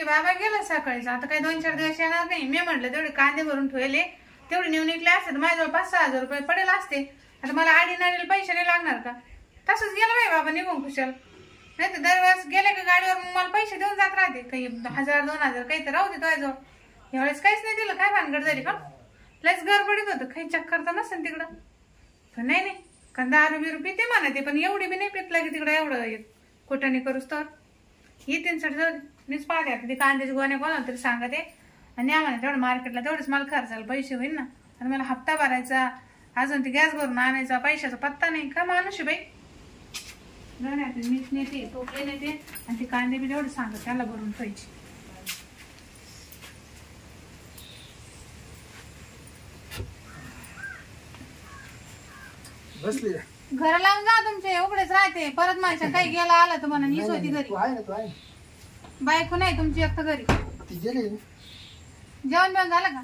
बाबा गेला सकाळीच, आता काही 2-4 दिवस येणार नाही. मी म्हटलं तेवढे कांदे भरून ठेवले, तेवढे नेऊन निघले असते तर माझ्याजवळ 5-6 हजार रुपये पडेल असते. आता मला आडीनाडीला पैसे नाही लागणार का? तसंच गेलं बाई बाबा निघून कुशल. नाही तर दरवेळेस गेले का गाडीवर मग मला पैसे देऊन जात राहते, काही 1000-2000 काही तर राहू दे तुझ्याजवळ. यावेळेस काहीच नाही दिलं. काय भानगड झाली का? लयच गडबडीत होतं. काही चक्कर तर नसेल तिकडं. पण नाही कारण दारू पिते म्हणते, पण एवढी बी नाही पितला की तिकडं एवढं कुठं करूच तर येते सर. मीच पाहते आता ते कांद्याचे गोण्या कोणाला तरी सांगते आणि आम्हाला तेवढं मार्केटला तेवढंच मला खर्चाला पैसे होईल ना. आणि मला हप्ता भरायचा, अजून ते गॅस भरून आणायचा, पैशाचा पत्ता नाही. का माणूस आहे बाई. मीठ नेते, टोपले नेते आणि ते कांदे बी तेवढे सांगत त्याला भरून ठेवायचे. बसली घर लावून जा तुमचे, उघडेच राहते. परत माझ्या काही गेला आला तर म्हणा नीस होती घरी. बायको नाही तुमची एक तर घरी. जेवण बिवण झालं का?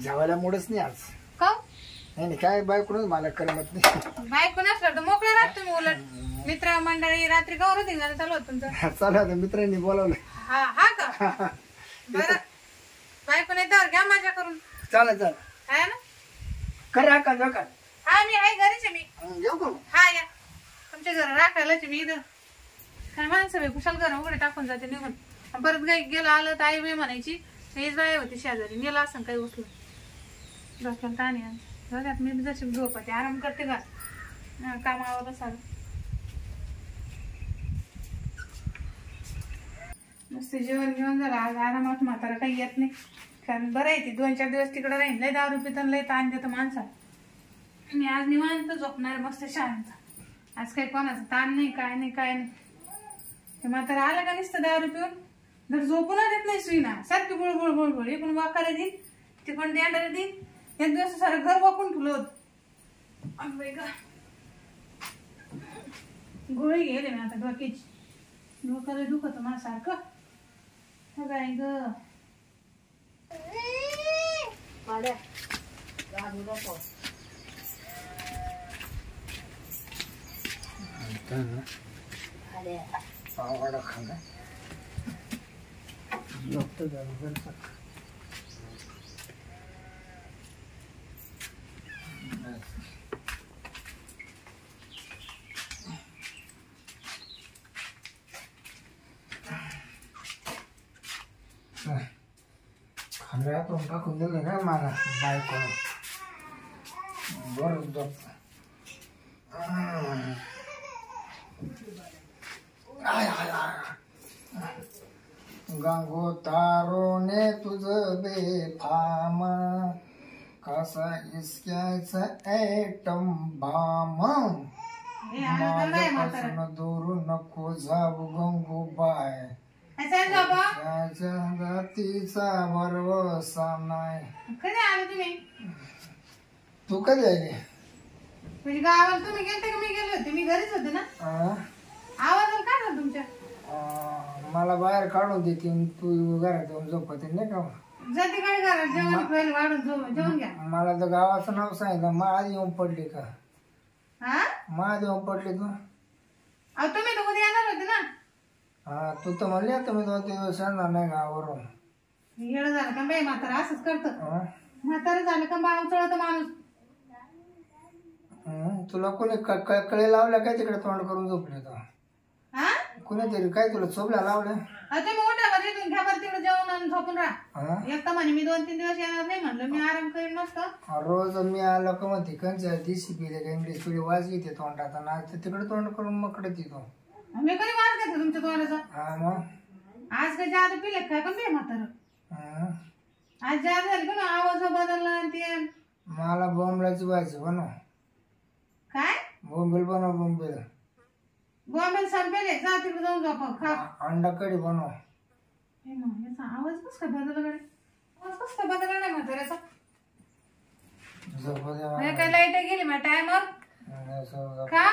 जेवायला मूडच नाही आज. का? नाही काय बायकोच मला करमत नाही. बायको नसलं तर मोकळे राहत तुम्ही. उलट मित्र मंडळी रात्री गौर धिंगाणं चालू होत तुमचं. चालू आता मित्रांनी बोलावलं. हा का? बरं बायको नाही तर घ्या मजा करून. चालेल आहे ना? करा का जाऊ का? हा मी आहे घरीच आहे. मी येऊ का? हा या तुमच्या घर राखायलाच मी इथं. काय माणसं बाई कुशाल घर उघडे टाकून जाते निघून. परत काही गेलं आलं तर आई बाई म्हणायची हीच बाई होती शेजारी, गेला असं काही उचलून. डोक्याला ताण आहे. मी जशी झोपते आराम करते का कामावर बसाल. मस्त जेवण घेऊन झालं आज आरामात. म्हातारा काही येत नाही कारण बरं आहे ती 2-4 दिवस तिकडे राहील. लय दारू पिताना लय ताण देतं माणसाला. मी आज निवांत झोपणार मस्त शांत. आज काही कोणाचा ताण नाही काय नाही. ते म्हातारा आला का नुसतं दारू पिऊन जर झोपून देत नाही सुईना. सारखी बुळबुळ इकडून वाकारे देईन तिकडून देणारे देईन. एक दिवस सारं घर वाकून ठुलत. गोळी गेले ना आता डोक्याची. डोक्याला दुखत मला सारखं. काय ग पावडा खाल्ला डॉक्टर खाल्ल्या तो टाकून दिलं का मला बायको बरं डॉक्टर. गंगो तारो ने तुझ बेफाम कसा इसक्याचा ॲटम बाम. माझ्यापासून दूर नको जाऊ गंगूबाय. जातीचा भरवसा नाही. कधी आले तुम्ही? तू कधी आली? म्हणजे गावाला तुम्ही गेलते का मी गेले होते? मी घरीच होते ना. आवाज काय झाला तुमच्या? मला बाहेर काढून देते तू घरात येऊन झोपते नाही का? जाते काय घरात जेवण पहिले वाढून जेवण घ्या. मला तर गावाचं नाव सांगितलं. माझी येऊन पडली का? माझी येऊन पडली तू? अहो तुम्ही तर उद्या येणार होते ना. हा तू तर म्हणली तुम्ही 2-3 दिवस येणार नाही गावावरून. येणं झालं का बाई म्हातारा असंच करतं. म्हातारा झालं का बाळ चढत माणूस. तुला कोणी कळे लावल्या काय तिकडे तोंड करून झोपले तो? कुणीतरी काय तुला चोपल्या लावल्या? तुम्ही उठा तिथून घ्या बरं तिकडे जेवण आणि झोपून राहा. एकटा म्हणे मी 2-3 दिवस येणार नाही. म्हणलं मी आराम करीन मस्त. रोज मी आलो का म्हणते कंच्या दिशी पिले का इंग्लिश थोडी वाज घेते तोंडात आणि तिकडे तोंड करून मकडे तिथं. मी कधी वाज घेते तुमच्या तोंडाचा? हा मग आज काय जादू पिले काय पण नाही म्हातारा. आज जादू झाली का आवाज बदलला ते. मला बोंबलाची भाजी बनव. काय? बोंबील बनव. बोंबील संपेल. जा तिकडे जाऊन झोपा खा. अंडा कढी बनव. आवाज कस काय बदलला? आवाज कस काय बदलला नाही म्हाताऱ्याचा? काय लाईट गेली माझ्या टायमर का?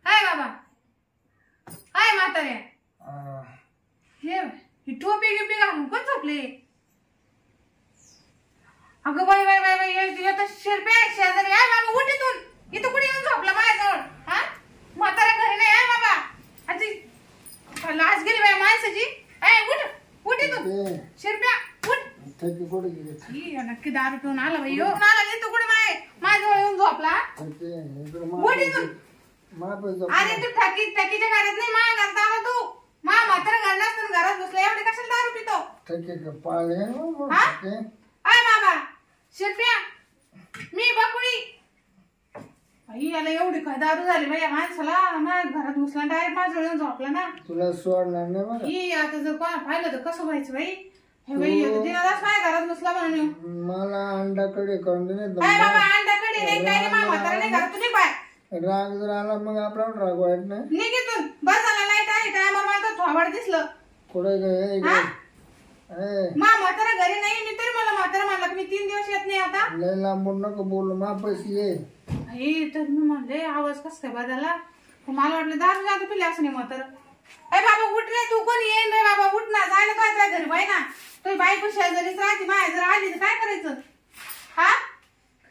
काय बाबा काय म्हातारे हे टोपी गिपी घालून कोण झोपले? अगं बाई बाई बाई बाई शिरपे शेजारी आहे बाबा. उठ इथून. इथं कुठे येऊन झोपला माझ्याजवळ? हा म्हातारा घरी नाही आहे बाबा. आजी लाज कुठे गेले ही, नक्की दारू पिऊन आला बाई हो मला येतो कुठे माझ्याजवळ येऊन झोपला अरे तू ठकीच्या घरात नाही माझ्या घरात आला तू म्हातारा घर नसताना घरात बसला एवढे कशाला दारू पितो आय बाबा शिरप्या मी बकुळी याला एवढी काय दारू झाली बाई माणसाला माझ्या घरात घुसला डायरेक्ट माझ्याजवळ येऊन झोपला ना तुला सोडणार नाही बरं ही आता जर कोणा पाहिलं तर कसं व्हायचं बाई हे बाई दिनादास माझ्या घरात घुसला म्हणून मला अंडाकडे करून दे काय बाबा अंडाकडे नाही काय नाही म्हातारा नाही घरात तुझी पाय राग जर आला मग आपला राग वाईट नाही निघितून बस झाला नाही काय टायमर मला तर थोबाड दिसलं कुठे गे म्हातारा घरी नाही मी तरी मला म्हातारा म्हणला की मी 3 दिवस येत नाही आता लय लांबून नको बोलू मा पैसे ये तर मी म्हणले आवाज कस काय बदलला मला वाटलं दारू जातो पिले असं नाही म्हातारा अरे बाबा उठ रे तू कोणी येईन रे बाबा उठ ना जायला काय घरी बाई ना तुझी बायको शेजारीच राहते माझ्या जर आली तर काय करायचं हा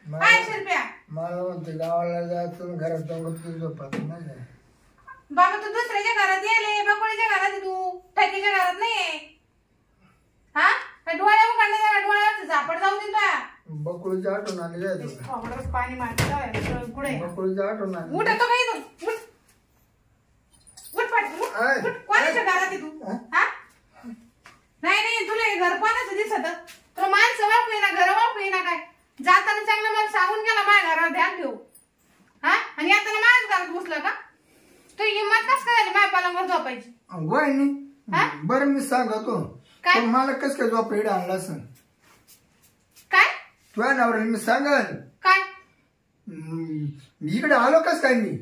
काय शिरप्या मला म्हणते गावाला जायचं घरात जाऊन झोपत नाही बाबा तू दुसऱ्याच्या घरात येले बकोळीच्या घरात आहे तू ठकीच्या घरात नाहीये हा डोळ्या उघडले डोळ्यावर झापड जाऊ दे तुला बकुळीच्या आठवण आली जायचं पाणी मारत कुठे बकुळीच्या आठवण आली उठ तो काही तू उठ पट कोणाच्या घरात आहे तू हा नाही तुला हे घर कोणाचं दिसत तुला माणसं वापू ना घर वापू ना काय जाताना चांगलं मला सांगून गेला माझ्या घरावर ध्यान ठेवू हा आणि आता माझ्या घरात घुसला का तू हिंमत कस काय झाली माझ्या पलंगावर झोपायची वहिनी बरं मी सांगतो काय मला कस काय झोप इडे आणला असं काय तुझ्या नवऱ्याला मी सांगल काय इकडे आलो कस काय मी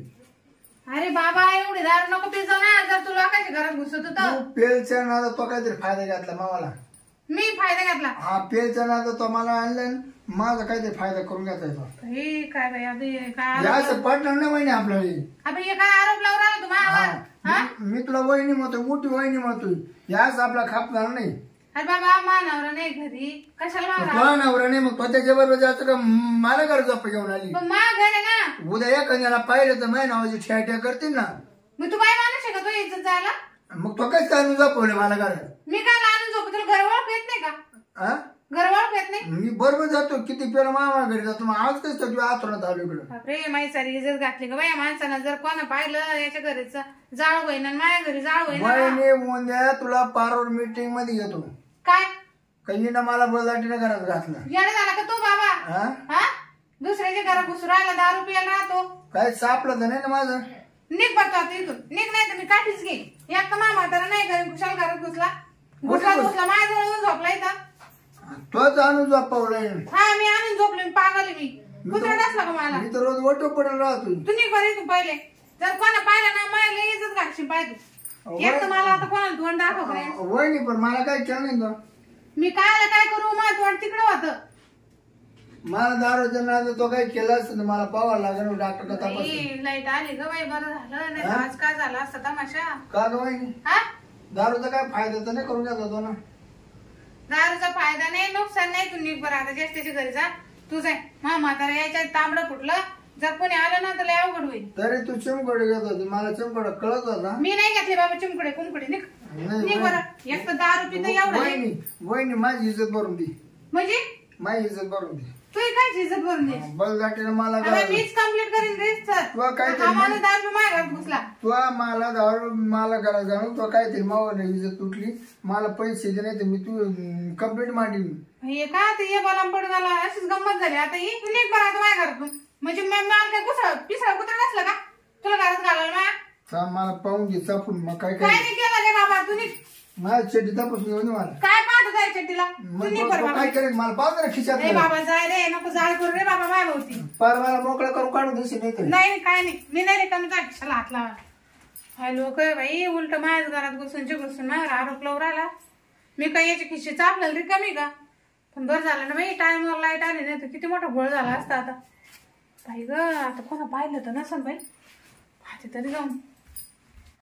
अरे बाबा एवढी दारू नको पिझ्झा ना जर तू लोकांच्या घरात घुसत होता पेलच्या नादा तो काहीतरी फायदा घेतला मावाला मी फायदा घेतला हा पेलच्या नादा तो मला आणलं माझा काहीतरी फायदा करून घेता येतो हे काय बाई अभि काय असं पडणार नाही वहिनी आपल्याला अभि हे काय आरोप लावून राहिला तुम्हाला मी तुला वहिनी म्हणतो मोठी वहिनी म्हणतोय याच आपला खापणार नाही अरे बाबा मानवरा नाही घरी कशाला तुला नवरा नाही मग तो त्याच्या बरोबर जायचं का मला घर झोप घेऊन आली मा घर आहे ना उद्या एखाद्याला पाहिलं तर माझ्या नावाची ठ्या करतील ना मग तू बाय माणूस आहे का तो इज्जत जायला मग तो काय आणून झोपवले मला घर मी काय आणून झोप तुला घर ओळख येत नाही का घर ओळख येत नाही मी बरोबर जातो किती पेला मामा घरी जातो मग आज कस तुझ्या आतोनात आलो इकडं बापरे माई सारी इज्जत घातली का बाया माणसानं जर कोणा पाहिलं याच्या घरीच जाळ होईना माझ्या घरी जाळ होईना उद्या तुला पारोर मीटिंग मध्ये घेतो काय काही ना मला बळदाटीने घरात घातलं येणं झाला का तू बाबा हा दुसऱ्याच्या घरात घुसू राहिला दारू पियाला राहतो काय सापलं तर नाही ना माझं निघ बघतो आता इथून निघ नाही तर मी काठीच घे एक तर मा म्हातारा नाही घरी कुशाल घरात घुसला माझ्याजवळ येऊन झोपला इथं तोच आणून झोपवलाय हा मी आणून झोपले मी पागल मी कुत्रा नसला का मला मी तर रोज ओटो पडेल राहतो तू निघ बरं तू पहिले जर कोणा पाहिलं ना मला इज्जत घालशील पाहिजे एक तर मला आता कोणाला धोंड दाखव वहिनी पण मला काय केलं नाही तो मी काय करू माझं तोंड तिकडं होतं मला दारूच्या नाद तो काही केला असत मला पाहावं लागेल डॉक्टर का लाईट आली ग बाई बरं झालं नाही आज काय झालं असतं तमाशा का ग वहिनी दारूचा काय फायदा तर नाही करून घेत होतो ना दारूचा फायदा नाही नुकसान नाही तू निघ बरं आता ज्येष्ठाच्या घरी जा तू जाय म्हातारा यायच्या तांबडं फुटलं जर कोणी आलं ना तर लय अवघड होईल तरी तू चिमकडे घेत होती मला चिमकडे कळत होता मी नाही घेतले बाबा चिमकडे कुमकडे निघ बरं एक तर दारू पितं एवढं वहिनी माझी इज्जत भरून दे म्हणजे माझी इज्जत भरून दे तू काय इज्जत भरून दे बळदाटीने मला मीच कम्प्लीट करीन दारू माझ्या घरात घुसला तू मला दारू मला घरात जाऊन तो काहीतरी मावा इज्जत तुटली मला पैसे दे नाही तर मी तू कम्प्लीट मांडीन हे का ते बलाम पड झाला अशीच गंमत झाली आता ही तू निघ बरं आता माझ्या घरातून म्हणजे मला काय घुसळ पिसळ कुत्रा नसलं का तुला घरात घालायला माझ्या मला पाहून घे चापून मग काय काय नाही केलं रे बाबा तू निघ माझ्या चड्डी तपासून घेऊन मला काय पाहतो जाय चड्डीला काय करेल मला पाहतो ना खिशात रे बाबा जाय रे नको जाळ करू रे बाबा माझ्या भोवती पर मला मोकळा करून काढून देशील नाही तर नाही काय नाही मी नाही रे कमी जाय कशाला हात लावा हाय लोक बाई उलट माझ्याच घरात घुसून माझ्यावर आरोप लावून राहिला मी काय याची खिशी चापलेली रे कमी का पण बरं झालं ना बाई टाइमवर लाईट आली नाही तर किती मोठा घोळ झाला असता आता बाई ग आता कोणा पाहिलं तर नसन बाई तरी जाऊन